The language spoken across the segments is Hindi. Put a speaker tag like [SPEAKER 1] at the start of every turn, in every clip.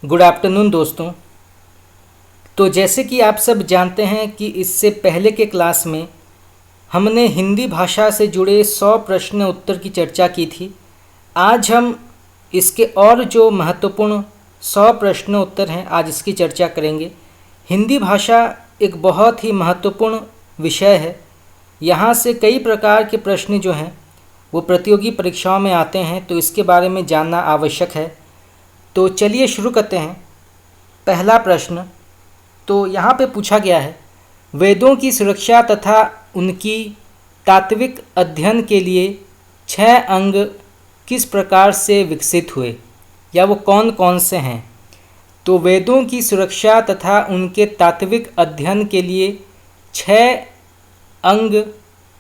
[SPEAKER 1] गुड आफ्टरनून दोस्तों। तो जैसे कि आप सब जानते हैं कि इससे पहले के क्लास में हमने हिंदी भाषा से जुड़े 100 प्रश्न उत्तर की चर्चा की थी। आज हम इसके और जो महत्वपूर्ण 100 प्रश्न उत्तर हैं, आज इसकी चर्चा करेंगे। हिंदी भाषा एक बहुत ही महत्वपूर्ण विषय है। यहाँ से कई प्रकार के प्रश्न जो हैं वो प्रतियोगी परीक्षाओं में आते हैं, तो इसके बारे में जानना आवश्यक है। तो चलिए शुरू करते हैं। पहला प्रश्न तो यहाँ पे पूछा गया है, वेदों की सुरक्षा तथा उनकी तात्विक अध्ययन के लिए 6 अंग किस प्रकार से विकसित हुए, या वो कौन कौन से हैं। तो वेदों की सुरक्षा तथा उनके तात्विक अध्ययन के लिए 6 अंग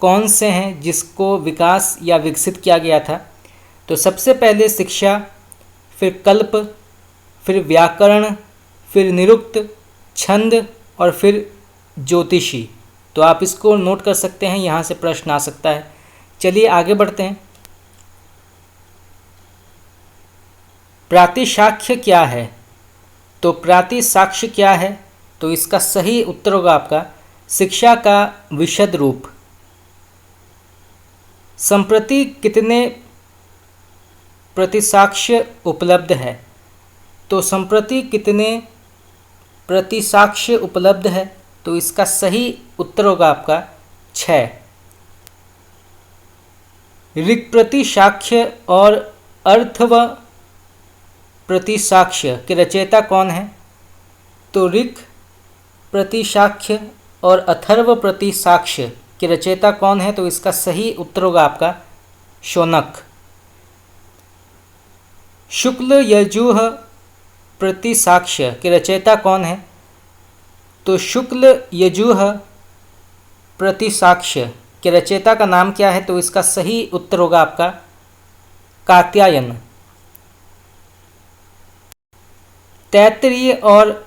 [SPEAKER 1] कौन से हैं जिसको विकास या विकसित किया गया था। तो सबसे पहले शिक्षा, फिर कल्प, फिर व्याकरण, फिर निरुक्त, छंद और फिर ज्योतिषी। तो आप इसको नोट कर सकते हैं, यहाँ से प्रश्न आ सकता है। चलिए आगे बढ़ते हैं। प्रातिशाख्य क्या है। तो प्रातिशाख्य क्या है, तो इसका सही उत्तर होगा आपका शिक्षा का विशद रूप। संप्रति कितने प्रतिसाक्ष्य उपलब्ध है। तो संप्रति कितने प्रतिसाक्ष्य उपलब्ध है, तो इसका सही उत्तर होगा आपका 6। ऋक् प्रतिसाक्ष्य और अर्थव प्रतिसाक्ष्य के रचयिता कौन है। तो ऋक् प्रतिसाक्ष्य और अथर्व प्रतिसाक्ष्य के रचयिता कौन है, तो इसका सही उत्तर होगा आपका शौनक। शुक्ल यजुः प्रतिसाक्ष्य के रचयिता कौन है। तो शुक्ल यजुः प्रतिसाक्ष्य के रचयिता का नाम क्या है, तो इसका सही उत्तर होगा आपका कात्यायन। तैत्तिरीय और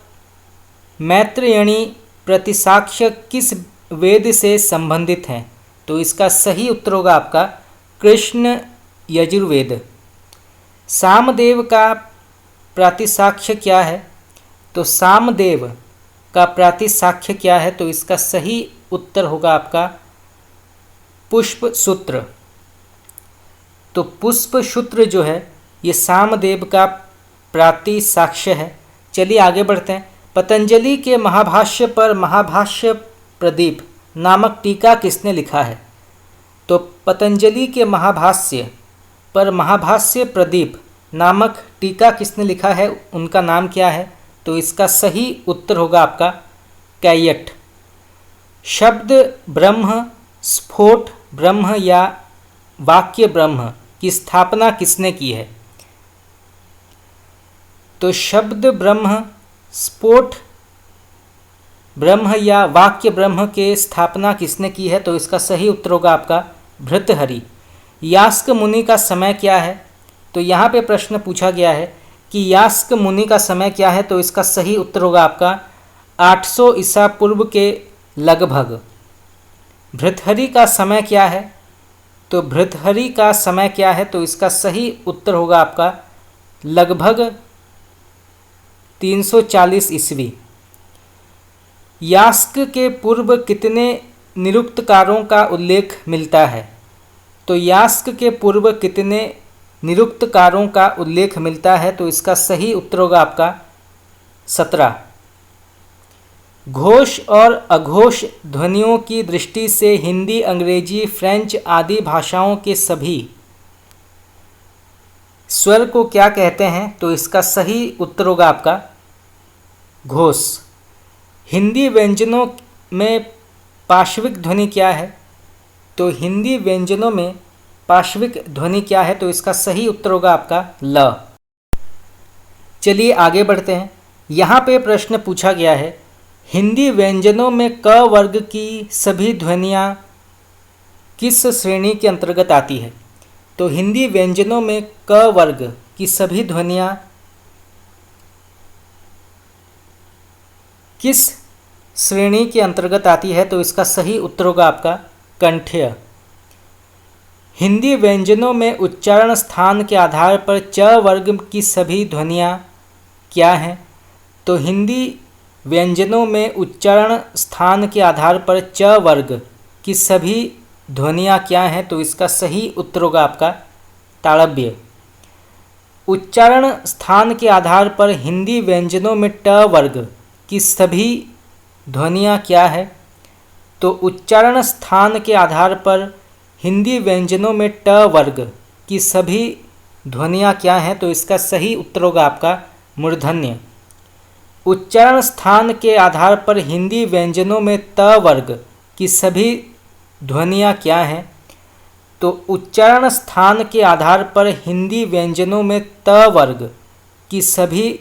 [SPEAKER 1] मैत्रेयणी प्रतिसाक्ष्य किस वेद से संबंधित हैं। तो इसका सही उत्तर होगा आपका कृष्ण यजुर्वेद। सामदेव का प्रातिसाक्ष्य क्या है। तो सामदेव का प्रातिसाक्ष्य क्या है, तो इसका सही उत्तर होगा आपका पुष्प सूत्र। तो पुष्प सूत्र जो है ये सामदेव का प्रातिसाक्ष्य है। चलिए आगे बढ़ते हैं। पतंजलि के महाभाष्य पर महाभाष्य प्रदीप नामक टीका किसने लिखा है। तो पतंजलि के महाभाष्य पर महाभाष्य प्रदीप नामक टीका किसने लिखा है, उनका नाम क्या है। तो इसका सही उत्तर होगा आपका कैयट। शब्द ब्रह्म, स्फोट ब्रह्म या वाक्य ब्रह्म की स्थापना किसने की है। तो शब्द ब्रह्म, स्फोट ब्रह्म या वाक्य ब्रह्म के स्थापना किसने की है, तो इसका सही उत्तर होगा आपका भृतहरि। यास्क मुनि का समय क्या है। तो यहाँ पे प्रश्न पूछा गया है कि यास्क मुनि का समय क्या है, तो इसका सही उत्तर होगा आपका 800 ईसा पूर्व के लगभग। भृतहरि का समय क्या है। तो भृतहरि का समय क्या है, तो इसका सही उत्तर होगा आपका लगभग 340 ईस्वी। यास्क के पूर्व कितने निरुक्तकारों का उल्लेख मिलता है। तो यास्क के पूर्व कितने निरुक्तकारों का उल्लेख मिलता है, तो इसका सही उत्तर होगा आपका 17। घोष और अघोष ध्वनियों की दृष्टि से हिंदी, अंग्रेजी, फ्रेंच आदि भाषाओं के सभी स्वर को क्या कहते हैं। तो इसका सही उत्तर होगा आपका घोष। हिंदी व्यंजनों में पार्श्विक ध्वनि क्या है। तो हिंदी व्यंजनों में पार्श्विक ध्वनि क्या है, तो इसका सही उत्तर होगा आपका ल। चलिए आगे बढ़ते हैं। यहाँ पे प्रश्न पूछा गया है, हिंदी व्यंजनों में क वर्ग की सभी ध्वनियाँ किस श्रेणी के अंतर्गत आती है। तो हिंदी व्यंजनों में क वर्ग की सभी ध्वनियाँ किस श्रेणी के अंतर्गत आती है, तो इसका सही उत्तर होगा आपका कंठ्य। हिंदी व्यंजनों में उच्चारण स्थान के आधार पर च वर्ग की सभी ध्वनियाँ क्या हैं? तो हिंदी व्यंजनों में उच्चारण स्थान के आधार पर च वर्ग की सभी ध्वनियाँ क्या हैं? तो इसका सही उत्तर होगा आपका ताड़व्य। उच्चारण स्थान के आधार पर हिंदी व्यंजनों में ट वर्ग की सभी ध्वनियाँ क्या है? तो उच्चारण स्थान के आधार पर हिंदी व्यंजनों में ट वर्ग की सभी ध्वनियाँ क्या हैं? तो इसका सही उत्तर होगा आपका मूर्धन्य। उच्चारण स्थान के आधार पर हिंदी व्यंजनों में त वर्ग की सभी ध्वनियाँ क्या हैं? तो उच्चारण स्थान के आधार पर हिंदी व्यंजनों में त वर्ग की सभी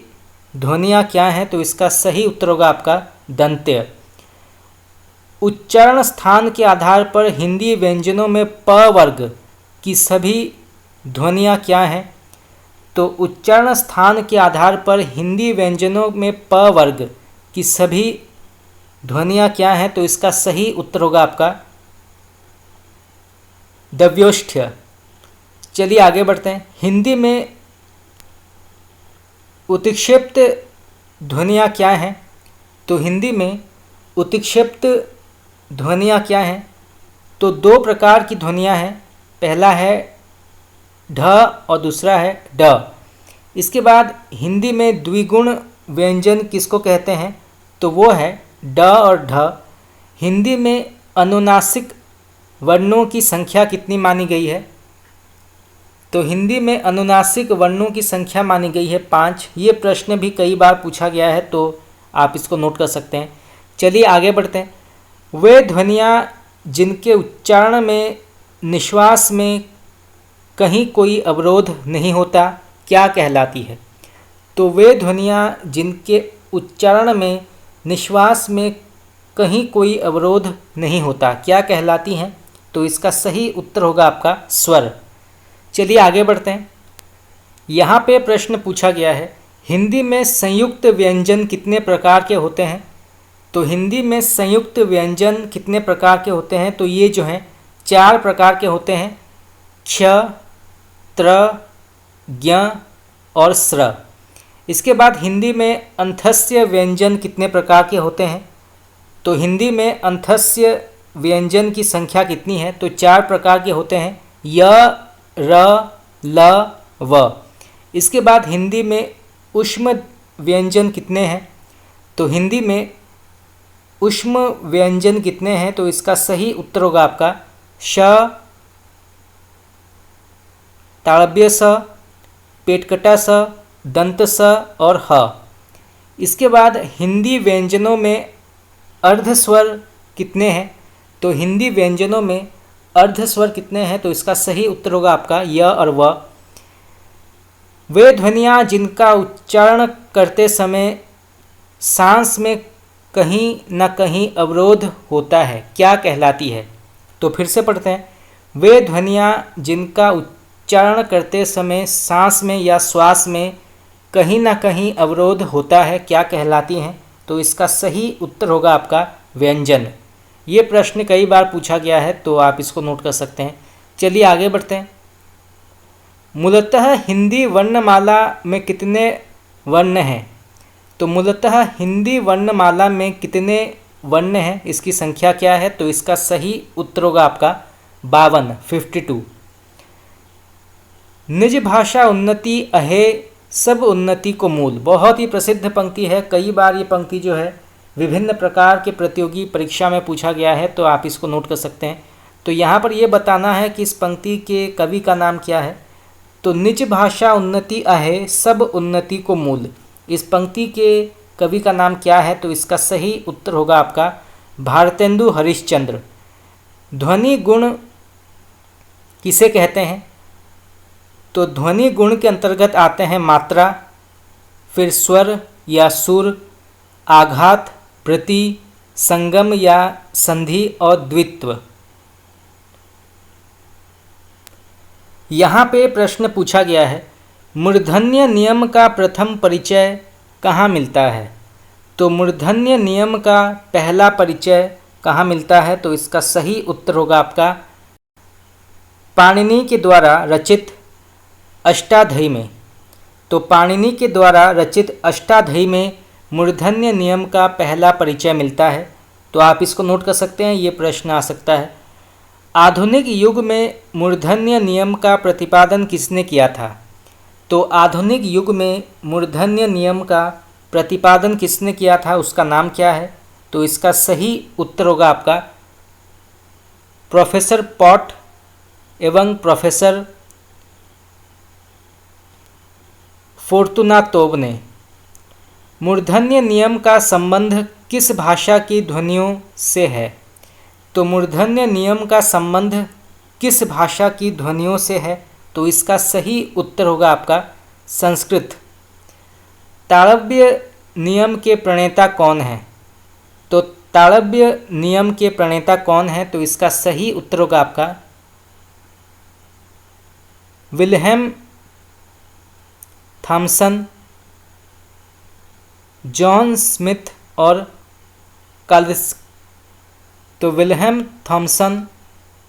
[SPEAKER 1] ध्वनियाँ क्या हैं? तो इसका सही उत्तर होगा आपका दंत्य। उच्चारण स्थान के आधार पर हिंदी व्यंजनों में प वर्ग की सभी ध्वनियाँ क्या हैं? तो उच्चारण स्थान के आधार पर हिंदी व्यंजनों में प वर्ग की सभी ध्वनियाँ क्या हैं? तो इसका सही उत्तर होगा आपका दव्योष्ठ्य। चलिए आगे बढ़ते हैं। हिंदी में उत्क्षेप्त ध्वनियाँ क्या हैं? तो हिंदी में उत्क्षेप्त ध्वनियाँ क्या हैं? तो दो प्रकार की ध्वनियाँ हैं। पहला है ढ और दूसरा है ड। इसके बाद हिंदी में द्विगुण व्यंजन किसको कहते हैं? तो वो है ड और ढ। हिंदी में अनुनासिक वर्णों की संख्या कितनी मानी गई है? तो हिंदी में अनुनासिक वर्णों की संख्या मानी गई है 5। ये प्रश्न भी कई बार पूछा गया है, तो आप इसको नोट कर सकते हैं। चलिए आगे बढ़ते हैं। वे ध्वनियाँ जिनके उच्चारण में निश्वास में कहीं कोई अवरोध नहीं होता क्या कहलाती है? तो वे ध्वनियाँ जिनके उच्चारण में निश्वास में कहीं कोई अवरोध नहीं होता क्या कहलाती हैं? तो इसका सही उत्तर होगा आपका स्वर। चलिए आगे बढ़ते हैं। यहाँ पे प्रश्न पूछा गया है, हिंदी में संयुक्त व्यंजन कितने प्रकार के होते हैं? तो हिंदी में संयुक्त व्यंजन कितने प्रकार के होते हैं? तो ये जो हैं 4 प्रकार के होते हैं, क्ष, त्र, ज्ञ और स्र। इसके बाद हिंदी में अंथस्य व्यंजन कितने प्रकार के होते हैं? तो हिंदी में अंथस्य व्यंजन की संख्या कितनी है? तो 4 प्रकार के होते हैं, य, र, ल, व। इसके बाद हिंदी में ऊष्म व्यंजन कितने हैं? तो हिंदी में ऊष्म व्यंजन कितने हैं? तो इसका सही उत्तर होगा आपका श, ताड़व्य स, पेटकटा स, दंत स और ह। इसके बाद हिंदी व्यंजनों में अर्धस्वर कितने हैं? तो हिंदी व्यंजनों में अर्धस्वर कितने हैं? तो इसका सही उत्तर होगा आपका य और व। वे ध्वनियाँ जिनका उच्चारण करते समय सांस में कहीं न कहीं अवरोध होता है क्या कहलाती है? तो फिर से पढ़ते हैं। वे ध्वनियाँ जिनका उच्चारण करते समय सांस में या श्वास में कहीं न कहीं अवरोध होता है क्या कहलाती हैं? तो इसका सही उत्तर होगा आपका व्यंजन। ये प्रश्न कई बार पूछा गया है, तो आप इसको नोट कर सकते हैं। चलिए आगे बढ़ते हैं। मूलतः हिंदी वर्णमाला में कितने वर्ण हैं? तो मूलतः हिंदी वर्णमाला में कितने वर्ण हैं, इसकी संख्या क्या है? तो इसका सही उत्तर होगा आपका 52, 52। निज भाषा उन्नति अहे सब उन्नति को मूल। बहुत ही प्रसिद्ध पंक्ति है। कई बार ये पंक्ति जो है विभिन्न प्रकार के प्रतियोगी परीक्षा में पूछा गया है, तो आप इसको नोट कर सकते हैं। तो यहाँ पर ये बताना है कि इस पंक्ति के कवि का नाम क्या है। तो निज भाषा उन्नति अहे सब उन्नति को मूल, इस पंक्ति के कवि का नाम क्या है? तो इसका सही उत्तर होगा आपका भारतेंदु हरिश्चंद्र। ध्वनि गुण किसे कहते हैं? तो ध्वनि गुण के अंतर्गत आते हैं मात्रा, फिर स्वर या सुर, आघात, प्रति, संगम या संधि और द्वित्व। यहाँ पे प्रश्न पूछा गया है, मूर्धन्य नियम का प्रथम परिचय कहाँ मिलता है? तो मूर्धन्य नियम का पहला परिचय कहाँ मिलता है? तो इसका सही उत्तर होगा आपका पाणिनि के द्वारा रचित अष्टाध्यायी में। तो पाणिनि के द्वारा रचित अष्टाध्यायी में मूर्धन्य नियम का पहला परिचय मिलता है। तो आप इसको नोट कर सकते हैं, ये प्रश्न आ सकता है। आधुनिक युग में मूर्धन्य नियम का प्रतिपादन किसने किया था? तो आधुनिक युग में मूर्धन्य नियम का प्रतिपादन किसने किया था, उसका नाम क्या है? तो इसका सही उत्तर होगा आपका प्रोफेसर पॉट एवं प्रोफेसर फोर्तुनातोव ने। मूर्धन्य नियम का संबंध किस भाषा की ध्वनियों से है? तो मूर्धन्य नियम का संबंध किस भाषा की ध्वनियों से है? तो इसका सही उत्तर होगा आपका संस्कृत। ताड़व्य नियम के प्रणेता कौन है? तो ताड़व्य नियम के प्रणेता कौन है? तो इसका सही उत्तर होगा आपका विल्हेम थॉमसन, जॉन स्मिथ और कालिस। तो विल्हेम थॉमसन,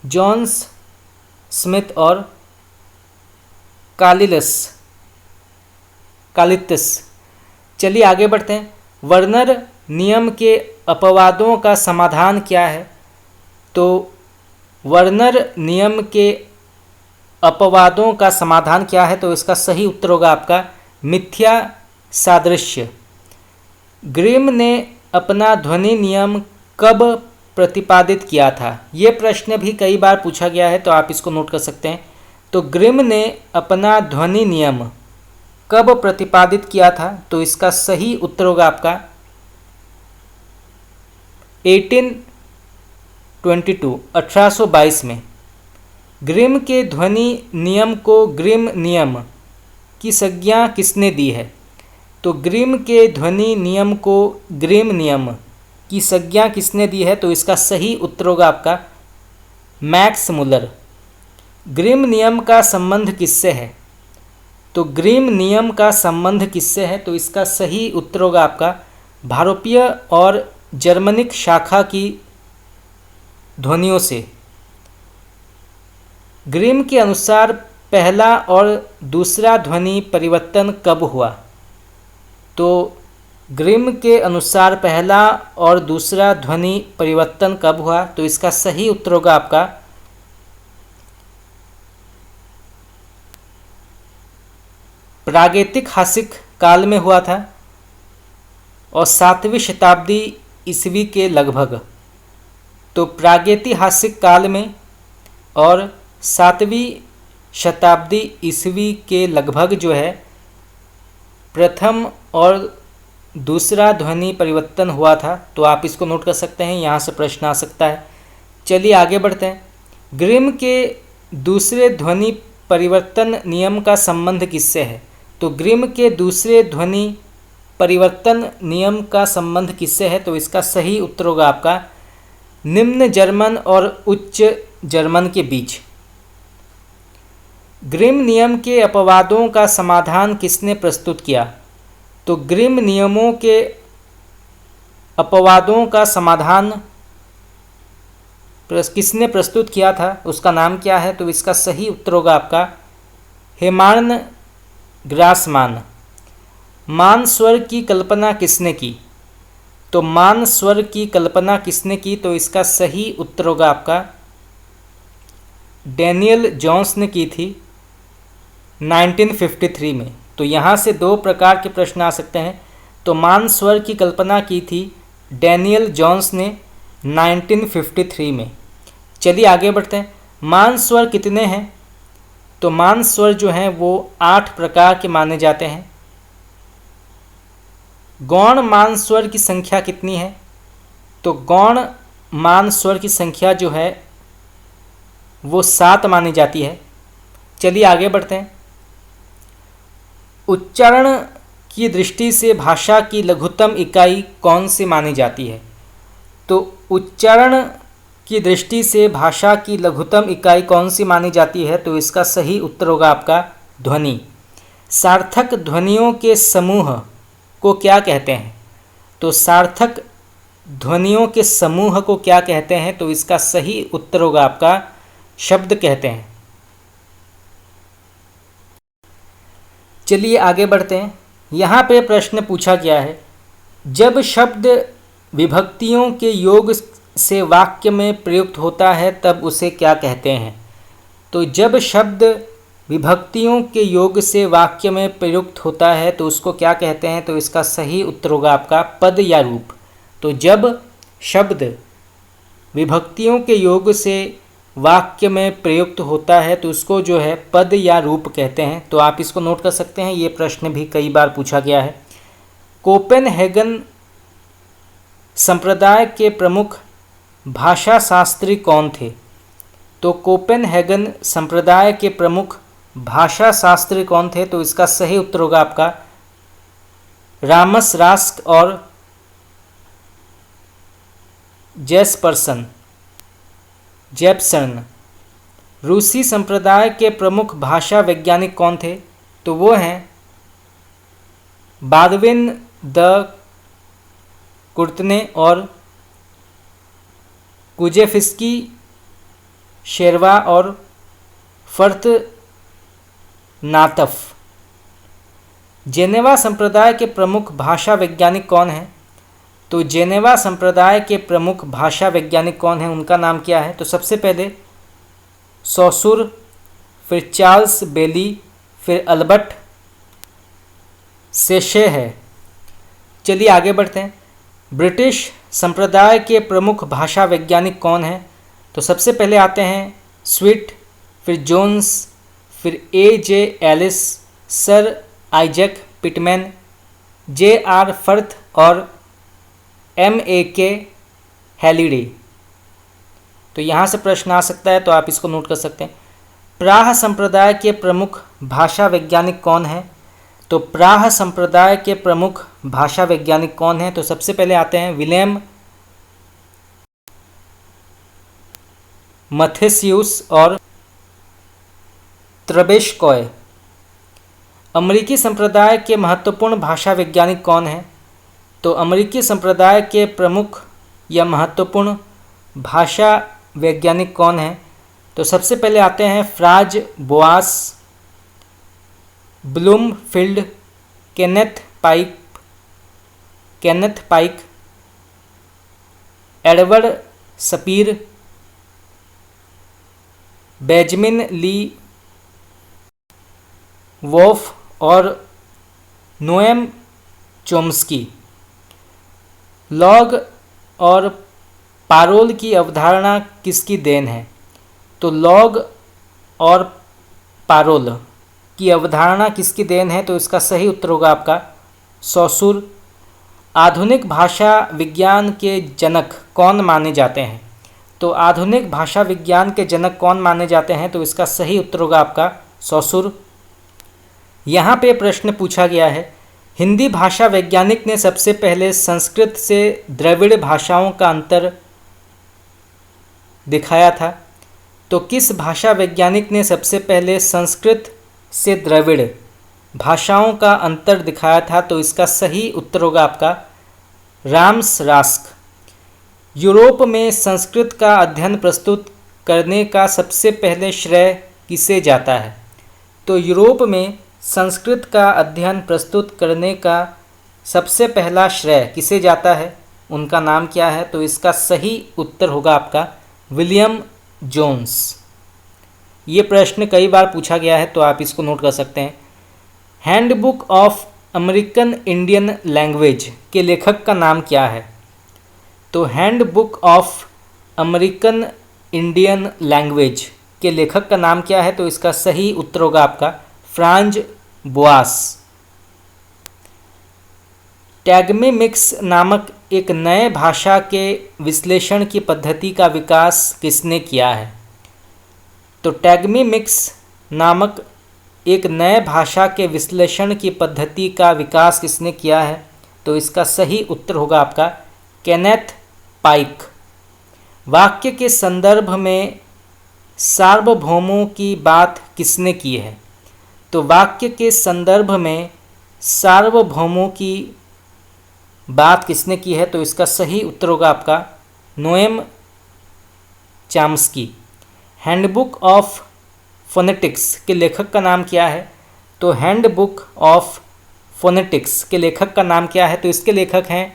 [SPEAKER 1] जॉन स्मिथ और कालितस। चलिए आगे बढ़ते हैं। वर्नर नियम के अपवादों का समाधान क्या है? तो वर्नर नियम के अपवादों का समाधान क्या है? तो इसका सही उत्तर होगा आपका मिथ्या सादृश्य। ग्रिम ने अपना ध्वनि नियम कब प्रतिपादित किया था? ये प्रश्न भी कई बार पूछा गया है, तो आप इसको नोट कर सकते हैं। तो ग्रिम ने अपना ध्वनि नियम कब प्रतिपादित किया था? तो इसका सही उत्तर होगा आपका 1822 में। ग्रिम के ध्वनि नियम को ग्रिम नियम की संज्ञा किसने दी है? तो ग्रिम के ध्वनि नियम को ग्रिम नियम की संज्ञा किसने दी है? तो इसका सही उत्तर होगा आपका मैक्स मुलर। ग्रिम नियम का संबंध किससे है? तो ग्रिम नियम का संबंध किससे है? तो इसका सही उत्तर होगा आपका भारोपीय और जर्मनिक शाखा की ध्वनियों से। ग्रिम के अनुसार पहला और दूसरा ध्वनि परिवर्तन कब हुआ? तो ग्रिम के अनुसार पहला और दूसरा ध्वनि परिवर्तन कब हुआ? तो इसका सही उत्तर होगा आपका प्रागैतिहासिक काल में हुआ था और 7वीं शताब्दी ईस्वी के लगभग। तो प्रागैतिहासिक काल में और 7वीं शताब्दी ईस्वी के लगभग जो है प्रथम और दूसरा ध्वनि परिवर्तन हुआ था। तो आप इसको नोट कर सकते हैं, यहाँ से प्रश्न आ सकता है। चलिए आगे बढ़ते हैं। ग्रिम के दूसरे ध्वनि परिवर्तन नियम का संबंध किससे है? तो ग्रिम के दूसरे ध्वनि परिवर्तन नियम का संबंध किससे है? तो इसका सही उत्तर होगा आपका निम्न जर्मन और उच्च जर्मन के बीच। ग्रिम नियम के अपवादों का समाधान किसने प्रस्तुत किया? तो ग्रिम नियमों के अपवादों का समाधान किसने प्रस्तुत किया था? उसका नाम क्या है? तो इसका सही उत्तर होगा आपका हेमान ग्रासमान। मान स्वर की कल्पना किसने की? तो मान स्वर की कल्पना किसने की? तो इसका सही उत्तर होगा आपका डैनियल जोन्स ने की थी 1953 में। तो यहाँ से दो प्रकार के प्रश्न आ सकते हैं। तो मान स्वर की कल्पना की थी डैनियल जोन्स ने 1953 में। चलिए आगे बढ़ते हैं। मान स्वर कितने हैं? तो मान स्वर जो हैं वो 8 प्रकार के माने जाते हैं। गौण मान स्वर की संख्या कितनी है? तो गौण मान स्वर की संख्या जो है वो 7 मानी जाती है। चलिए आगे बढ़ते हैं। उच्चारण की दृष्टि से भाषा की लघुत्तम इकाई कौन सी मानी जाती है? तो उच्चारण की दृष्टि से भाषा की लघुत्तम इकाई कौन सी मानी जाती है? तो इसका सही उत्तर होगा आपका ध्वनि। सार्थक ध्वनियों के समूह को क्या कहते हैं? तो सार्थक ध्वनियों के समूह को क्या कहते हैं? तो इसका सही उत्तर होगा आपका शब्द कहते हैं। चलिए आगे बढ़ते हैं। यहाँ पे प्रश्न पूछा गया है, जब शब्द विभक्तियों के योग से वाक्य में प्रयुक्त होता है तब उसे क्या कहते हैं। तो जब शब्द विभक्तियों के योग से वाक्य में प्रयुक्त होता है तो उसको क्या कहते हैं। तो इसका सही उत्तर होगा आपका पद या रूप। तो जब शब्द विभक्तियों के योग से वाक्य में प्रयुक्त होता है तो उसको जो है पद या रूप कहते हैं। तो आप इसको नोट कर सकते हैं, ये प्रश्न भी कई बार पूछा गया है। कोपेनहेगन संप्रदाय के प्रमुख भाषा शास्त्री कौन थे। तो कोपेनहेगन संप्रदाय के प्रमुख भाषा शास्त्री कौन थे। तो इसका सही उत्तर होगा आपका रामस रास्क और जेप्सन। रूसी संप्रदाय के प्रमुख भाषा वैज्ञानिक कौन थे। तो वो हैं बादविन द कुर्तने और कुजेफिस्की, शेरवा और फर्थ नातफ। जेनेवा संप्रदाय के प्रमुख भाषा वैज्ञानिक कौन हैं। तो जेनेवा संप्रदाय के प्रमुख भाषा वैज्ञानिक कौन हैं, उनका नाम क्या है। तो सबसे पहले सौसुर, फिर चार्ल्स बेली, फिर अल्बर्ट सेशे है। चलिए आगे बढ़ते हैं। ब्रिटिश संप्रदाय के प्रमुख भाषा वैज्ञानिक कौन हैं। तो सबसे पहले आते हैं स्विट, फिर जोन्स, फिर A.J. Ellis, sir Isaac Pitman, J.R. Firth और M.A.K. हैलिडे। तो यहाँ से प्रश्न आ सकता है, तो आप इसको नोट कर सकते हैं। प्राह संप्रदाय के प्रमुख भाषा वैज्ञानिक कौन हैं। तो प्राह संप्रदाय के प्रमुख भाषा वैज्ञानिक कौन हैं। तो सबसे पहले आते हैं विलियम मथेसियुस और त्रेबेशकोय। अमेरिकी संप्रदाय के महत्वपूर्ण भाषा वैज्ञानिक कौन हैं। तो अमेरिकी संप्रदाय के प्रमुख या महत्वपूर्ण भाषा वैज्ञानिक कौन हैं। तो सबसे पहले आते हैं फ्राज बोआस, ब्लूमफील्ड, केनेथ पाइक, एडवर्ड सपीर, बेंजामिन ली वोफ और नोएम चोम्स्की। लॉग और पारोल की अवधारणा किसकी देन है। तो लॉग और पारोल की अवधारणा किसकी देन है। तो इसका सही उत्तर होगा आपका सौसुर। आधुनिक भाषा विज्ञान के जनक कौन माने जाते हैं। तो आधुनिक भाषा विज्ञान के जनक कौन माने जाते हैं। तो इसका सही उत्तर होगा आपका सौसुर। यहाँ पे प्रश्न पूछा गया है, हिंदी भाषा वैज्ञानिक ने सबसे पहले संस्कृत से द्रविड़ भाषाओं का अंतर दिखाया था। तो किस भाषा वैज्ञानिक ने सबसे पहले संस्कृत से द्रविड़ भाषाओं का अंतर दिखाया था। तो इसका सही उत्तर होगा आपका रामस रास्क। यूरोप में संस्कृत का अध्ययन प्रस्तुत करने का सबसे पहले श्रेय किसे जाता है। तो यूरोप में संस्कृत का अध्ययन प्रस्तुत करने का सबसे पहला श्रेय किसे जाता है, उनका नाम क्या है। तो इसका सही उत्तर होगा आपका विलियम जोन्स। ये प्रश्न कई बार पूछा गया है, तो आप इसको नोट कर सकते हैं। Handbook of American Indian language के लेखक का नाम क्या है। तो handbook of American Indian language के लेखक का नाम क्या है। तो इसका सही उत्तर होगा आपका फ्रांज बोआस। टैग्मेमिक्स नामक एक नए भाषा के विश्लेषण की पद्धति का विकास किसने किया है। तो टैग्मेमिक्स नामक एक नए भाषा के विश्लेषण की पद्धति का विकास किसने किया है। तो इसका सही उत्तर होगा आपका केनेथ पाइक। वाक्य के संदर्भ में सार्वभौमों की बात किसने की है। तो वाक्य के संदर्भ में सार्वभौमों की बात किसने की है। तो इसका सही उत्तर होगा आपका Noam Chomsky. Handbook of phonetics के लेखक का नाम क्या है। तो हैंडबुक ऑफ फोनेटिक्स के लेखक का नाम क्या है? तो इसके लेखक हैं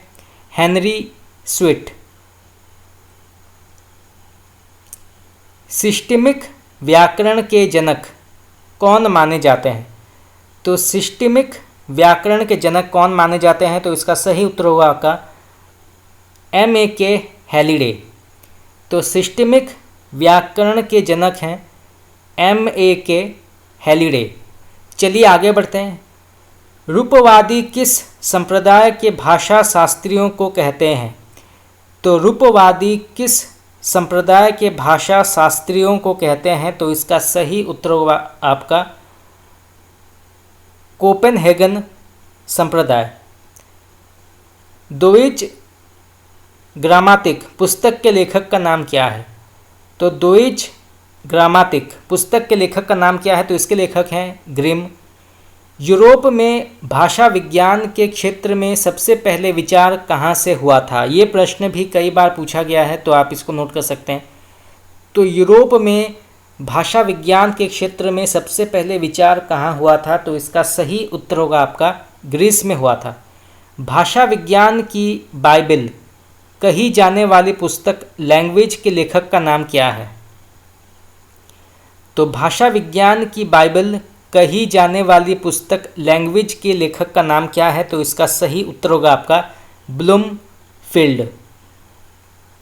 [SPEAKER 1] हेनरी स्विट। सिस्टेमिक व्याकरण के जनक कौन माने जाते हैं? तो सिस्टेमिक व्याकरण के जनक कौन माने जाते हैं? तो इसका सही उत्तर होगा आपका M.A.K. हैलिडे। तो सिस्टेमिक व्याकरण के जनक हैं M.A.K. हैलिडे। चलिए आगे बढ़ते हैं। रूपवादी किस संप्रदाय के भाषा शास्त्रियों को कहते हैं? तो रूपवादी किस संप्रदाय के भाषा शास्त्रियों को कहते हैं? तो इसका सही उत्तर होगा आपका कोपेनहेगन संप्रदाय। डोइच ग्रामातिक पुस्तक के लेखक का नाम क्या है? तो डोइच ग्रामातिक पुस्तक के लेखक का नाम क्या है? तो इसके लेखक हैं ग्रिम। यूरोप में भाषा विज्ञान के क्षेत्र में सबसे पहले विचार कहाँ से हुआ था? ये प्रश्न भी कई बार पूछा गया है, तो आप इसको नोट कर सकते हैं। तो यूरोप में भाषा विज्ञान के क्षेत्र में सबसे पहले विचार कहाँ हुआ था? तो इसका सही उत्तर होगा आपका ग्रीस में हुआ था। भाषा विज्ञान की बाइबल कही जाने वाली पुस्तक लैंग्वेज के लेखक का नाम क्या है? तो भाषा विज्ञान की बाइबल कही जाने वाली पुस्तक लैंग्वेज के लेखक का नाम क्या है? तो इसका सही उत्तर होगा आपका ब्लूमफील्ड।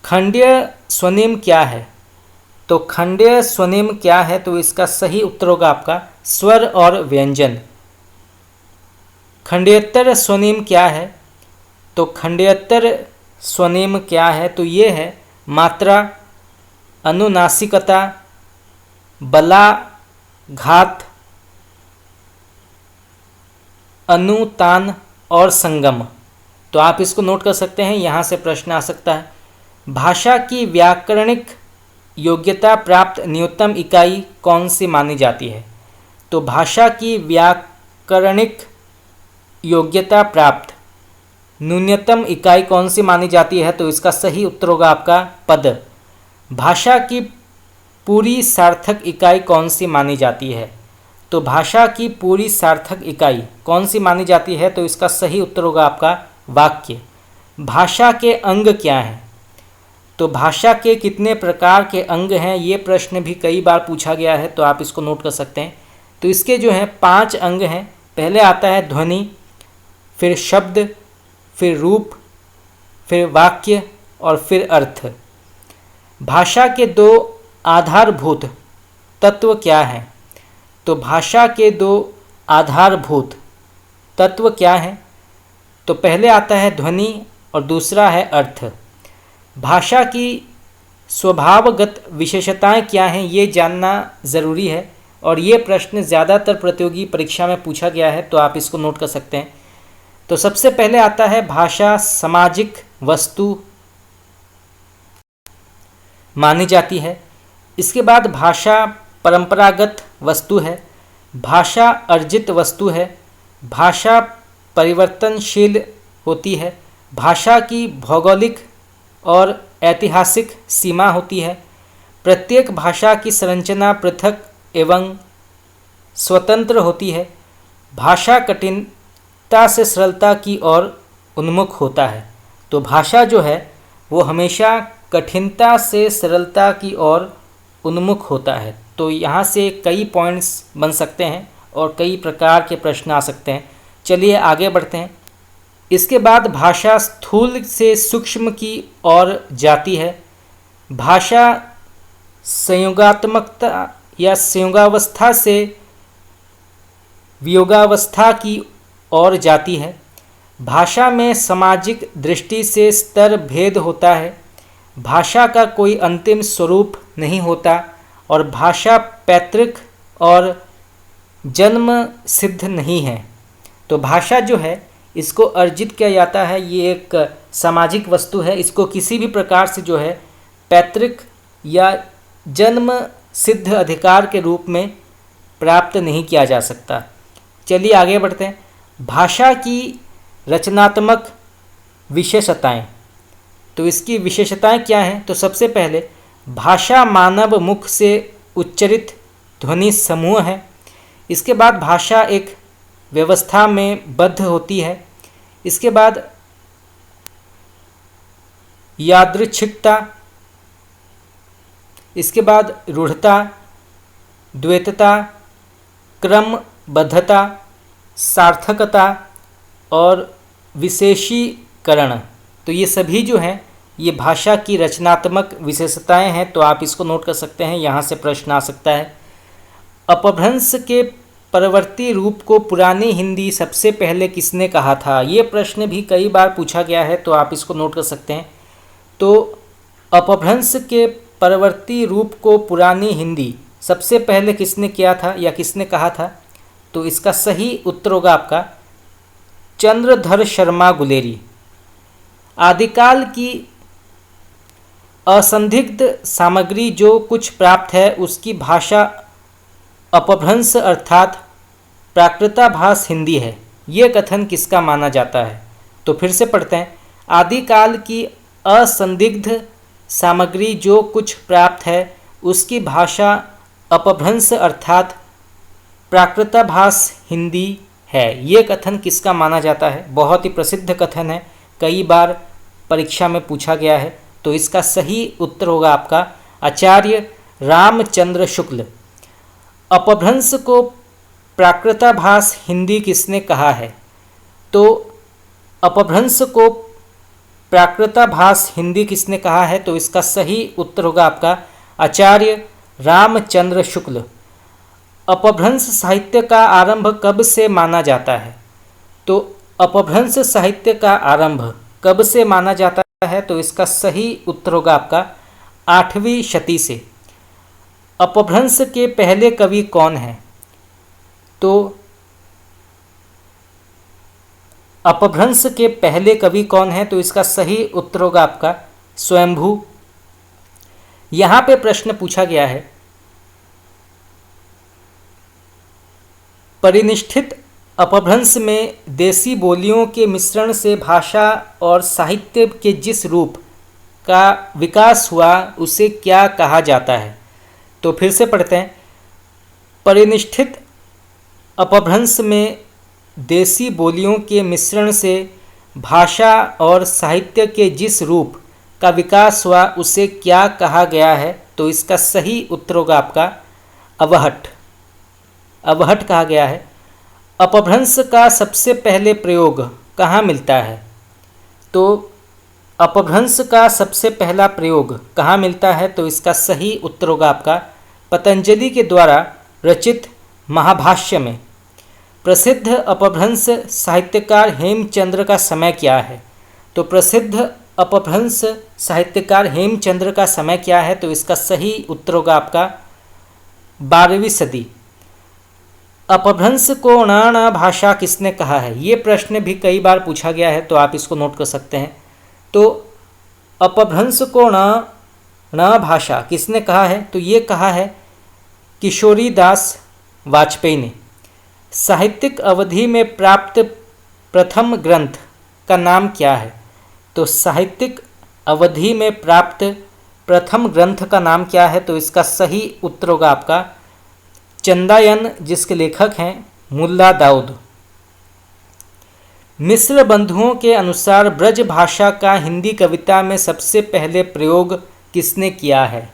[SPEAKER 1] खंडीय स्वनिम क्या है? तो खंडीय स्वनिम क्या है? तो इसका सही उत्तर होगा आपका स्वर और व्यंजन। खंडेतर स्वनिम क्या है? तो खंडेतर स्वनिम क्या है? तो ये है मात्रा, अनुनासिकता, बला, घात, अनुतान और संगम। तो आप इसको नोट कर सकते हैं, यहाँ से प्रश्न आ सकता है। भाषा की व्याकरणिक योग्यता प्राप्त न्यूनतम इकाई कौन सी मानी जाती है? तो भाषा की व्याकरणिक योग्यता प्राप्त न्यूनतम इकाई कौन सी मानी जाती है? तो इसका सही उत्तर होगा आपका पद। भाषा की पूरी सार्थक इकाई कौन सी मानी जाती है? तो भाषा की पूरी सार्थक इकाई कौन सी मानी जाती है? तो इसका सही उत्तर होगा आपका वाक्य। भाषा के अंग क्या हैं? तो भाषा के कितने प्रकार के अंग हैं? ये प्रश्न भी कई बार पूछा गया है, तो आप इसको नोट कर सकते हैं। तो इसके जो हैं 5 अंग हैं। पहले आता है ध्वनि, फिर शब्द, फिर रूप, फिर वाक्य और फिर अर्थ। भाषा के 2 आधारभूत तत्व क्या हैं? तो भाषा के 2 आधारभूत तत्व क्या हैं? तो पहले आता है ध्वनि और दूसरा है अर्थ। भाषा की स्वभावगत विशेषताएं क्या हैं, ये जानना ज़रूरी है, और ये प्रश्न ज़्यादातर प्रतियोगी परीक्षा में पूछा गया है, तो आप इसको नोट कर सकते हैं। तो सबसे पहले आता है भाषा सामाजिक वस्तु मानी जाती है। इसके बाद भाषा परंपरागत वस्तु है, भाषा अर्जित वस्तु है, भाषा परिवर्तनशील होती है, भाषा की भौगोलिक और ऐतिहासिक सीमा होती है, प्रत्येक भाषा की संरचना पृथक एवं स्वतंत्र होती है, भाषा कठिनता से सरलता की ओर उन्मुख होता है। तो भाषा जो है वो हमेशा कठिनता से सरलता की ओर उन्मुख होता है। तो यहाँ से कई पॉइंट्स बन सकते हैं और कई प्रकार के प्रश्न आ सकते हैं। चलिए आगे बढ़ते हैं। इसके बाद भाषा स्थूल से सूक्ष्म की ओर जाती है, भाषा संयोगात्मकता या संयोगावस्था से वियोगावस्था की ओर जाती है, भाषा में सामाजिक दृष्टि से स्तर भेद होता है, भाषा का कोई अंतिम स्वरूप नहीं होता, और भाषा पैतृक और जन्म सिद्ध नहीं है। तो भाषा जो है इसको अर्जित किया जाता है, ये एक सामाजिक वस्तु है, इसको किसी भी प्रकार से जो है पैतृक या जन्म सिद्ध अधिकार के रूप में प्राप्त नहीं किया जा सकता। चलिए आगे बढ़ते हैं। भाषा की रचनात्मक विशेषताएं, तो इसकी विशेषताएं क्या हैं? तो सबसे पहले भाषा मानव मुख से उच्चरित ध्वनि समूह है, इसके बाद भाषा एक व्यवस्था में बद्ध होती है। इसके बाद यादृच्छिकता, इसके बाद रूढ़ता, द्वैतता, क्रमबद्धता, सार्थकता और विशेषीकरण। तो ये सभी जो हैं ये भाषा की रचनात्मक विशेषताएं हैं। तो आप इसको नोट कर सकते हैं, यहाँ से प्रश्न आ सकता है। अपभ्रंश के परवर्ती रूप को पुरानी हिंदी सबसे पहले किसने कहा था? ये प्रश्न भी कई बार पूछा गया है, तो आप इसको नोट कर सकते हैं। तो अपभ्रंश के परवर्ती रूप को पुरानी हिंदी सबसे पहले किसने किया था या किसने कहा था? तो इसका सही उत्तर होगा आपका चंद्रधर शर्मा गुलेरी। आदिकाल की असंदिग्ध सामग्री जो कुछ प्राप्त है उसकी भाषा अपभ्रंश अर्थात प्राकृताभास हिंदी है। ये कथन किसका माना जाता है? तो फिर से पढ़ते हैं। आदिकाल की असंदिग्ध सामग्री जो कुछ प्राप्त है उसकी भाषा अपभ्रंश अर्थात प्राकृताभास हिंदी है। ये कथन किसका माना जाता है? बहुत ही प्रसिद्ध कथन है, कई बार परीक्षा में पूछा गया है। तो इसका सही उत्तर होगा आपका आचार्य रामचंद्र शुक्ल। अपभ्रंश को प्राकृताभास हिंदी किसने कहा है? तो अपभ्रंश को प्राकृताभास हिंदी किसने कहा है? तो इसका सही उत्तर होगा आपका आचार्य रामचंद्र शुक्ल। अपभ्रंश साहित्य का आरंभ कब से माना जाता है? तो अपभ्रंश साहित्य का आरंभ कब से माना जाता है? तो इसका सही उत्तर होगा आपका 8वीं शती से। अपभ्रंश के पहले कवि कौन हैं? तो अपभ्रंश के पहले कवि कौन हैं? तो इसका सही उत्तर होगा आपका स्वयंभू। यहाँ पे प्रश्न पूछा गया है, परिनिष्ठित अपभ्रंश में देसी बोलियों के मिश्रण से भाषा और साहित्य के जिस रूप का विकास हुआ उसे क्या कहा जाता है? तो फिर से पढ़ते हैं। परिनिष्ठित अपभ्रंश में देसी बोलियों के मिश्रण से भाषा और साहित्य के जिस रूप का विकास हुआ उसे क्या कहा गया है? तो इसका सही उत्तर होगा आपका अवहट। अवहट कहा गया है। अपभ्रंश का सबसे पहले प्रयोग कहाँ मिलता है? तो अपभ्रंश का सबसे पहला प्रयोग कहाँ मिलता है? तो इसका सही उत्तर होगा आपका पतंजलि के द्वारा रचित महाभाष्य में। प्रसिद्ध अपभ्रंश साहित्यकार हेमचंद्र का समय क्या है? तो प्रसिद्ध अपभ्रंश साहित्यकार हेमचंद्र का समय क्या है? तो इसका सही उत्तर होगा आपका 12वीं सदी। अपभ्रंश को ण भाषा किसने कहा है? ये प्रश्न भी कई बार पूछा गया है, तो आप इसको नोट कर सकते हैं। तो अपभ्रंश को ण भाषा किसने कहा है? तो ये कहा है किशोरी दास वाजपेयी ने। साहित्यिक अवधि में प्राप्त प्रथम ग्रंथ का नाम क्या है? तो साहित्यिक अवधि में प्राप्त प्रथम ग्रंथ का नाम क्या है? तो इसका सही उत्तर होगा आपका चंदायन, जिसके लेखक हैं मुल्ला दाऊद। मिश्र बंधुओं के अनुसार ब्रज भाषा का हिंदी कविता में सबसे पहले प्रयोग किसने किया है?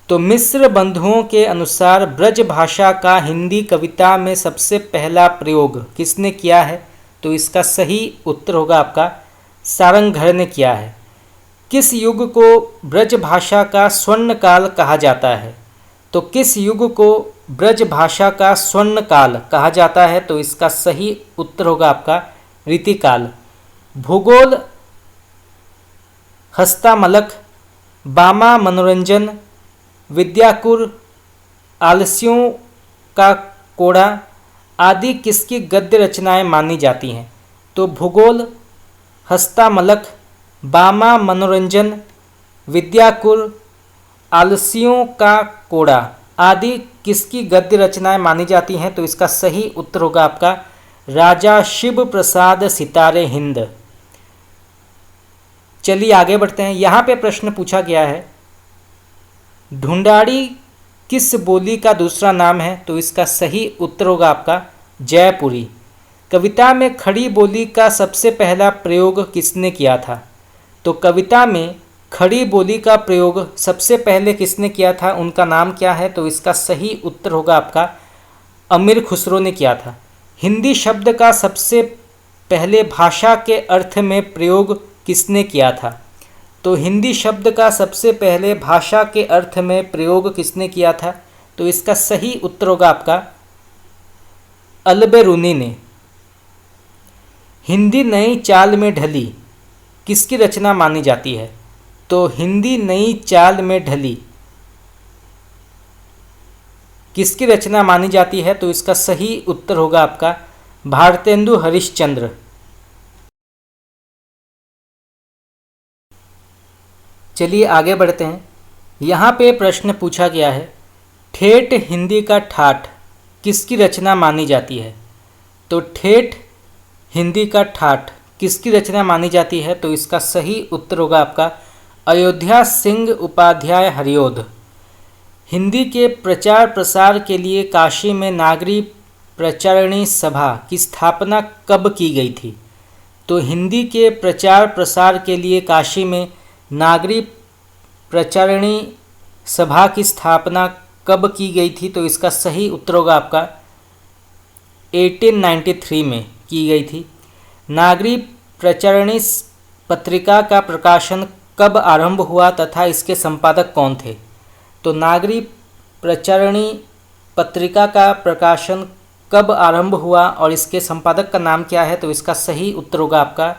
[SPEAKER 1] तो मिश्र बंधुओं के अनुसार ब्रज भाषा का हिंदी कविता में सबसे पहला प्रयोग किसने किया है? तो इसका सही उत्तर होगा आपका सारंगधर ने किया है। किस युग को ब्रज भाषा का स्वर्ण काल कहा जाता है? तो किस युग को ब्रज भाषा का स्वर्ण काल कहा जाता है? तो इसका सही उत्तर होगा आपका रीतिकाल। भूगोल, हस्तामलक, बामा मनोरंजन, विद्याकुर, आलस्यों का कोड़ा आदि किसकी गद्य रचनाएं मानी जाती हैं? तो भूगोल, हस्तामलक, बामा मनोरंजन, विद्याकुर, आलस्यों का कोड़ा आदि किसकी गद्य रचनाएं मानी जाती हैं? तो इसका सही उत्तर होगा आपका राजा शिव प्रसाद सितारे हिंद। चलिए आगे बढ़ते हैं। यहाँ पे प्रश्न पूछा गया है, ढूंढाड़ी किस बोली का दूसरा नाम है? तो इसका सही उत्तर होगा आपका जयपुरी। कविता में खड़ी बोली का सबसे पहला प्रयोग किसने किया था? तो कविता में खड़ी बोली का प्रयोग सबसे पहले किसने किया था, उनका नाम क्या है? तो इसका सही उत्तर होगा आपका अमीर खुसरो ने किया था। हिंदी शब्द का सबसे पहले भाषा के अर्थ में प्रयोग किसने किया था? तो हिंदी शब्द का सबसे पहले भाषा के अर्थ में प्रयोग किसने किया था? तो इसका सही उत्तर होगा आपका अल-बेरूनी ने। हिंदी नई चाल में ढली किसकी रचना मानी जाती है? तो हिंदी नई चाल में ढली किसकी रचना मानी जाती है? तो इसका सही उत्तर होगा आपका भारतेंदु हरिश्चंद्र। चलिए आगे बढ़ते हैं। यहाँ पे प्रश्न पूछा गया है, ठेठ हिंदी का ठाठ किसकी रचना मानी जाती है? तो ठेठ हिंदी का ठाठ किसकी रचना मानी जाती है? तो इसका सही उत्तर होगा आपका अयोध्या सिंह उपाध्याय हरिओध। हिंदी के प्रचार प्रसार के लिए काशी में नागरी प्रचारिणी सभा की स्थापना कब की गई थी? तो हिंदी के प्रचार प्रसार के लिए काशी में नागरी प्रचारिणी सभा की स्थापना कब की गई थी? तो इसका सही उत्तर होगा आपका 1893 में की गई थी। नागरी प्रचारिणी पत्रिका का प्रकाशन कब आरंभ हुआ तथा इसके संपादक कौन थे? तो नागरी प्रचारिणी पत्रिका का प्रकाशन कब आरंभ हुआ और इसके संपादक का नाम क्या है? तो इसका सही उत्तर होगा आपका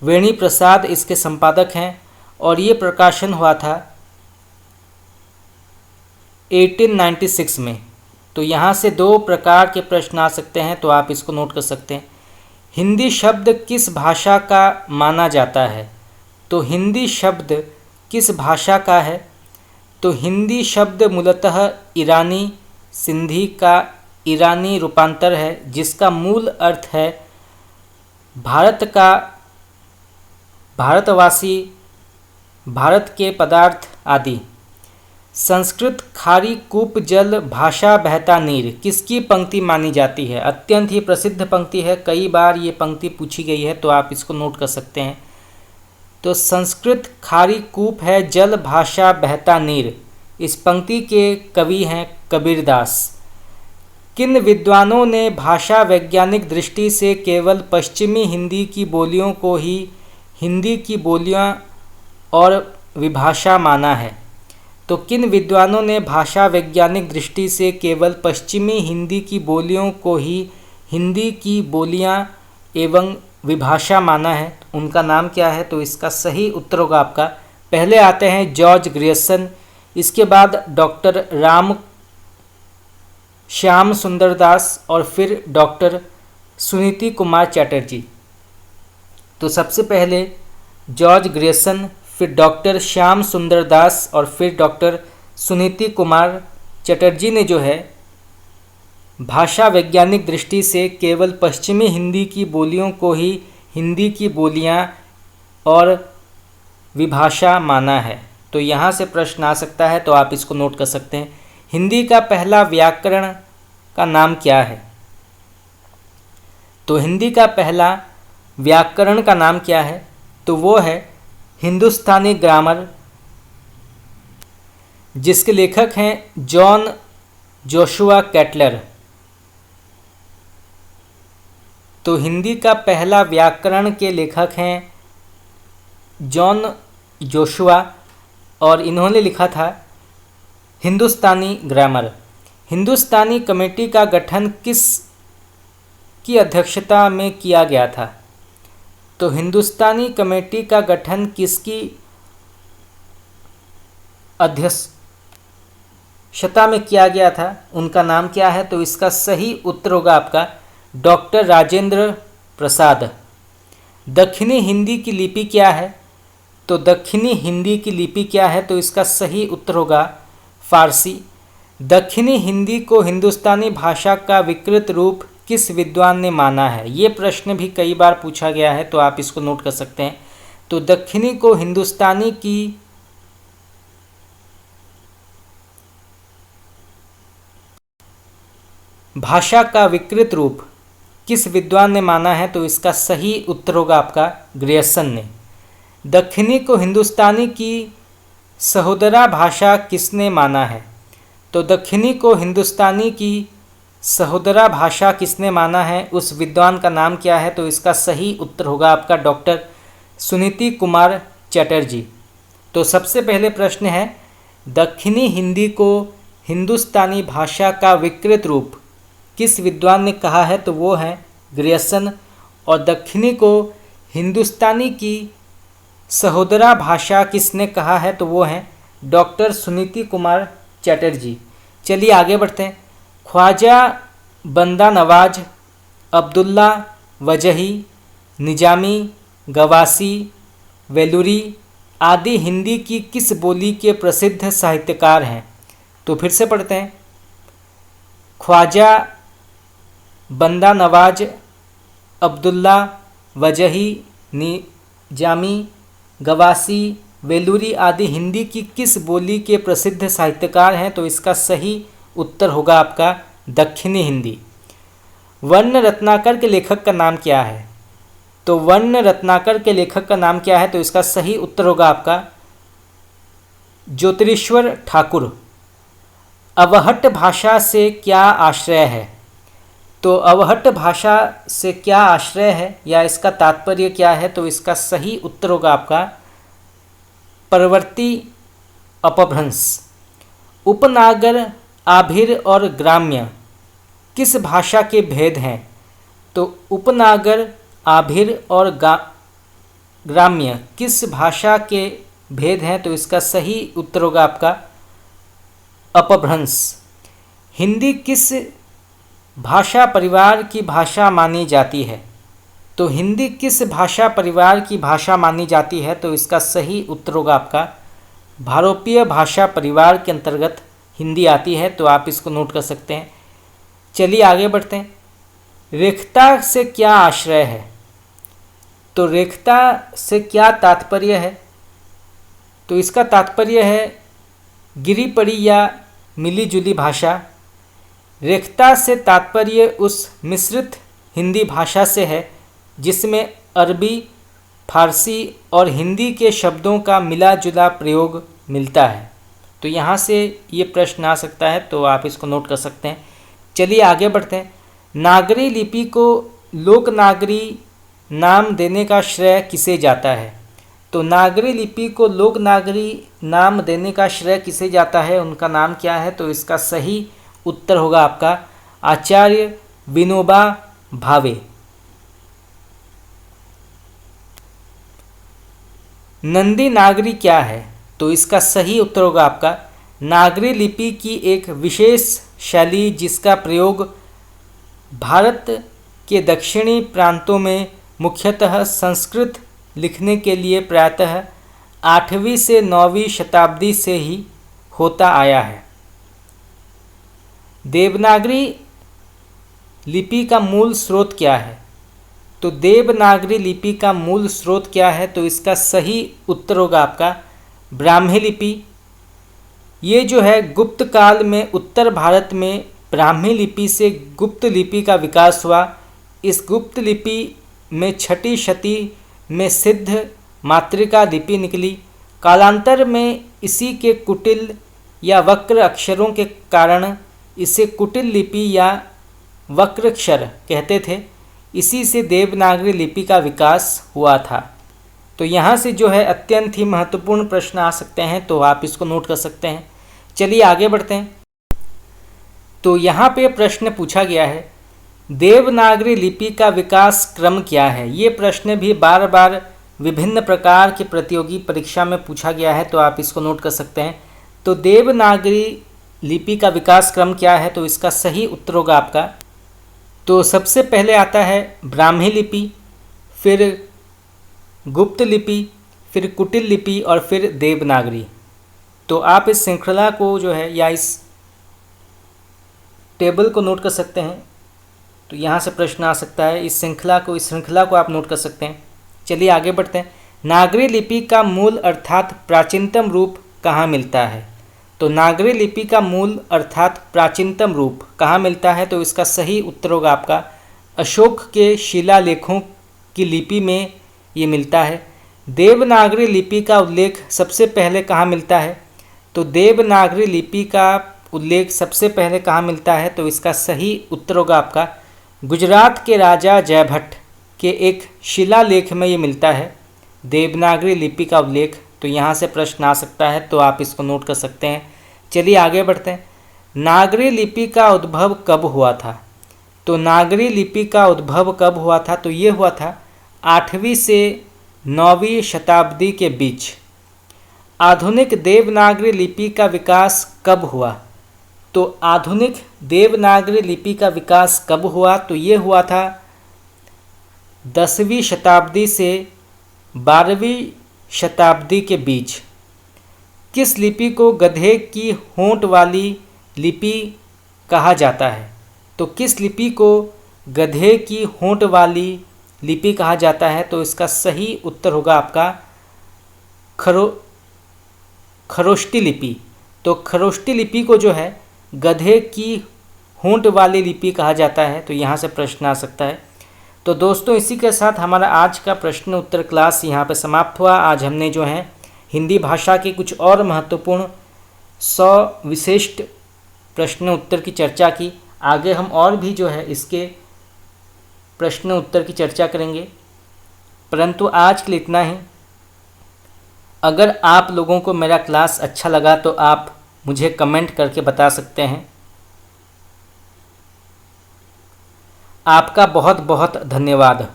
[SPEAKER 1] वेणी प्रसाद इसके संपादक हैं और ये प्रकाशन हुआ था 1896 में। तो यहाँ से दो प्रकार के प्रश्न आ सकते हैं, तो आप इसको नोट कर सकते हैं। हिंदी शब्द किस भाषा का माना जाता है? तो हिंदी शब्द किस भाषा का है? तो हिंदी शब्द मूलतः ईरानी सिंधी का ईरानी रूपांतर है, जिसका मूल अर्थ है भारत का, भारतवासी, भारत के पदार्थ आदि। संस्कृत खारी कूप जल भाषा बहता नीर किसकी पंक्ति मानी जाती है? अत्यंत ही प्रसिद्ध पंक्ति है, कई बार ये पंक्ति पूछी गई है, तो आप इसको नोट कर सकते हैं। तो संस्कृत खारी कूप है जल भाषा बहता नीर, इस पंक्ति के कवि हैं कबीरदास। किन विद्वानों ने भाषा वैज्ञानिक दृष्टि से केवल पश्चिमी हिंदी की बोलियों को ही हिंदी की बोलियां और विभाषा माना है? तो किन विद्वानों ने भाषा वैज्ञानिक दृष्टि से केवल पश्चिमी हिंदी की बोलियों को ही हिंदी की बोलियां एवं विभाषा माना है? उनका नाम क्या है? तो इसका सही उत्तर होगा आपका, पहले आते हैं जॉर्ज ग्रियर्सन, इसके बाद डॉक्टर श्याम सुंदर दास और फिर डॉक्टर सुनीति कुमार चटर्जी। तो सबसे पहले जॉर्ज ग्रियर्सन, फिर डॉक्टर श्याम सुंदर दास और फिर डॉक्टर सुनीति कुमार चटर्जी ने जो है भाषा वैज्ञानिक दृष्टि से केवल पश्चिमी हिंदी की बोलियों को ही हिंदी की बोलियां और विभाषा माना है। तो यहाँ से प्रश्न आ सकता है, तो आप इसको नोट कर सकते हैं। हिंदी का पहला व्याकरण का नाम क्या है? तो हिंदी का पहला व्याकरण का नाम क्या है? तो वो है हिंदुस्तानी ग्रामर, जिसके लेखक हैं जॉन जोशुआ कैटलर। तो हिंदी का पहला व्याकरण के लेखक हैं जॉन जोशुआ और इन्होंने लिखा था हिंदुस्तानी ग्रामर। हिंदुस्तानी कमेटी का गठन किस की अध्यक्षता में किया गया था? तो हिंदुस्तानी कमेटी का गठन किसकी अध्यक्षता में किया गया था? उनका नाम क्या है? तो इसका सही उत्तर होगा आपका डॉक्टर राजेंद्र प्रसाद। दक्षिणी हिंदी की लिपि क्या है? तो दक्षिणी हिंदी की लिपि क्या है? तो इसका सही उत्तर होगा फारसी। दक्षिणी हिंदी को हिंदुस्तानी भाषा का विकृत रूप किस विद्वान ने माना है? ये प्रश्न भी कई बार पूछा गया है, तो आप इसको नोट कर सकते हैं। तो दक्षिणी को हिंदुस्तानी की भाषा का विकृत रूप किस विद्वान ने माना है? तो इसका सही उत्तर होगा आपका ग्रियर्सन ने। दक्षिणी को हिंदुस्तानी की सहोदरा भाषा किसने माना है? तो दक्षिणी को हिंदुस्तानी की सहोदरा भाषा किसने माना है, उस विद्वान का नाम क्या है? तो इसका सही उत्तर होगा आपका डॉक्टर सुनीति कुमार चटर्जी। तो सबसे पहले प्रश्न है, दक्षिणी हिंदी को हिंदुस्तानी भाषा का विकृत रूप किस विद्वान ने कहा है? तो वो है ग्रियर्सन। और दक्षिणी को हिंदुस्तानी की सहोदरा भाषा किसने कहा है? तो वो हैं डॉक्टर सुनीति कुमार चटर्जी। चलिए आगे बढ़ते हैं। ख्वाजा बंदा नवाज, अब्दुल्ला वजही, निजामी, गवासी, वेलुरी आदि हिंदी की किस बोली के प्रसिद्ध साहित्यकार हैं? तो फिर से पढ़ते हैं। ख्वाजा बंदा नवाज, अब्दुल्ला वजही, निजामी, गवासी, वेलुरी आदि हिंदी की किस बोली के प्रसिद्ध साहित्यकार हैं? तो इसका सही उत्तर होगा आपका दक्षिणी हिंदी। वर्ण रत्नाकर के लेखक का नाम क्या है? तो वर्ण रत्नाकर के लेखक का नाम क्या है? तो इसका सही उत्तर होगा आपका ज्योतिरीश्वर ठाकुर। अवहट्ट भाषा से क्या आश्रय है? तो अवहट्ट भाषा से क्या आश्रय है या इसका तात्पर्य क्या है? तो इसका सही उत्तर होगा आपका परवर्ती अपभ्रंश। उपनागर, आभिर और ग्राम्य किस भाषा के भेद हैं? तो उपनागर, आभिर और ग्राम्य किस भाषा के भेद हैं? तो इसका सही उत्तर होगा आपका अपभ्रंश। हिंदी किस भाषा परिवार की भाषा मानी जाती है? तो हिंदी किस भाषा परिवार की भाषा मानी जाती है? तो इसका सही उत्तर होगा आपका भारोपीय भाषा परिवार के अंतर्गत हिंदी आती है। तो आप इसको नोट कर सकते हैं। चलिए आगे बढ़ते हैं। रेखता से क्या आश्रय है? तो रेखता से क्या तात्पर्य है? तो इसका तात्पर्य है गिरी पड़ी या मिली जुली भाषा। रेखता से तात्पर्य उस मिश्रित हिंदी भाषा से है जिसमें अरबी, फारसी और हिंदी के शब्दों का मिला जुला प्रयोग मिलता है। तो यहाँ से ये प्रश्न आ सकता है, तो आप इसको नोट कर सकते हैं। चलिए आगे बढ़ते हैं। नागरी लिपि को लोकनागरी नाम देने का श्रेय किसे जाता है? तो नागरी लिपि को लोकनागरी नाम देने का श्रेय किसे जाता है? उनका नाम क्या है? तो इसका सही उत्तर होगा आपका आचार्य विनोबा भावे। नंदी नागरी क्या है? तो इसका सही उत्तर होगा आपका नागरी लिपि की एक विशेष शैली जिसका प्रयोग भारत के दक्षिणी प्रांतों में मुख्यतः संस्कृत लिखने के लिए प्रायतः 8वीं से 9वीं शताब्दी से ही होता आया है। देवनागरी लिपि का मूल स्रोत क्या है? तो देवनागरी लिपि का मूल स्रोत क्या है? तो इसका सही उत्तर होगा आपका ब्राह्मी लिपि। ये जो है गुप्त काल में उत्तर भारत में ब्राह्मी लिपि से गुप्त लिपि का विकास हुआ। इस गुप्त लिपि में छठी शती में सिद्ध मातृका लिपि निकली। कालांतर में इसी के कुटिल या वक्र अक्षरों के कारण इसे कुटिल लिपि या वक्रक्षर कहते थे। इसी से देवनागरी लिपि का विकास हुआ था। तो यहाँ से जो है अत्यंत ही महत्वपूर्ण प्रश्न आ सकते हैं, तो आप इसको नोट कर सकते हैं। चलिए आगे बढ़ते हैं। तो यहाँ पे प्रश्न पूछा गया है देवनागरी लिपि का विकास क्रम क्या है? ये प्रश्न भी बार बार विभिन्न प्रकार की प्रतियोगी परीक्षा में पूछा गया है, तो आप इसको नोट कर सकते हैं। तो देवनागरी लिपि का विकास क्रम क्या है? तो इसका सही उत्तर होगा आपका, तो सबसे पहले आता है ब्राह्मी लिपि, फिर गुप्त लिपि, फिर कुटिल लिपि और फिर देवनागरी। तो आप इस श्रृंखला को जो है या इस टेबल को नोट कर सकते हैं। तो यहाँ से प्रश्न आ सकता है, इस श्रृंखला को आप नोट कर सकते हैं। चलिए आगे बढ़ते हैं। नागरी लिपि का मूल अर्थात प्राचीनतम रूप कहाँ मिलता है? तो नागरी लिपि का मूल अर्थात प्राचीनतम रूप कहाँ मिलता है? तो इसका सही उत्तर होगा आपका अशोक के शिलालेखों की लिपि में ये मिलता है। देवनागरी लिपि का उल्लेख सबसे पहले कहाँ मिलता है? तो देवनागरी लिपि का उल्लेख सबसे पहले कहाँ मिलता है? तो इसका सही उत्तर होगा आपका गुजरात के राजा जयभट्ट के एक शिलालेख में ये मिलता है, देवनागरी लिपि का उल्लेख। तो यहाँ से प्रश्न आ सकता है, तो आप इसको नोट कर सकते हैं। चलिए आगे बढ़ते हैं। नागरी लिपि का उद्भव कब हुआ था? तो नागरी लिपि का उद्भव कब हुआ था? तो ये हुआ था 8वीं से 9वीं शताब्दी के बीच। आधुनिक देवनागरी लिपि का विकास कब हुआ? तो आधुनिक देवनागरी लिपि का विकास कब हुआ? तो ये हुआ था 10वीं शताब्दी से 12वीं शताब्दी के बीच। किस लिपि को गधे की होंठ वाली लिपि कहा जाता है? तो किस लिपि को गधे की होंठ वाली लिपि कहा जाता है? तो इसका सही उत्तर होगा आपका खरोष्टी लिपि। तो खरोष्टी लिपि को जो है गधे की होंठ वाली लिपि कहा जाता है। तो यहाँ से प्रश्न आ सकता है। तो दोस्तों, इसी के साथ हमारा आज का प्रश्न उत्तर क्लास यहाँ पर समाप्त हुआ। आज हमने जो है हिंदी भाषा के कुछ और महत्वपूर्ण 100 विशिष्ट प्रश्न उत्तर की चर्चा की। आगे हम और भी जो है इसके प्रश्न उत्तर की चर्चा करेंगे, परंतु आज के लिए इतना ही। अगर आप लोगों को मेरा क्लास अच्छा लगा तो आप मुझे कमेंट करके बता सकते हैं। आपका बहुत बहुत धन्यवाद।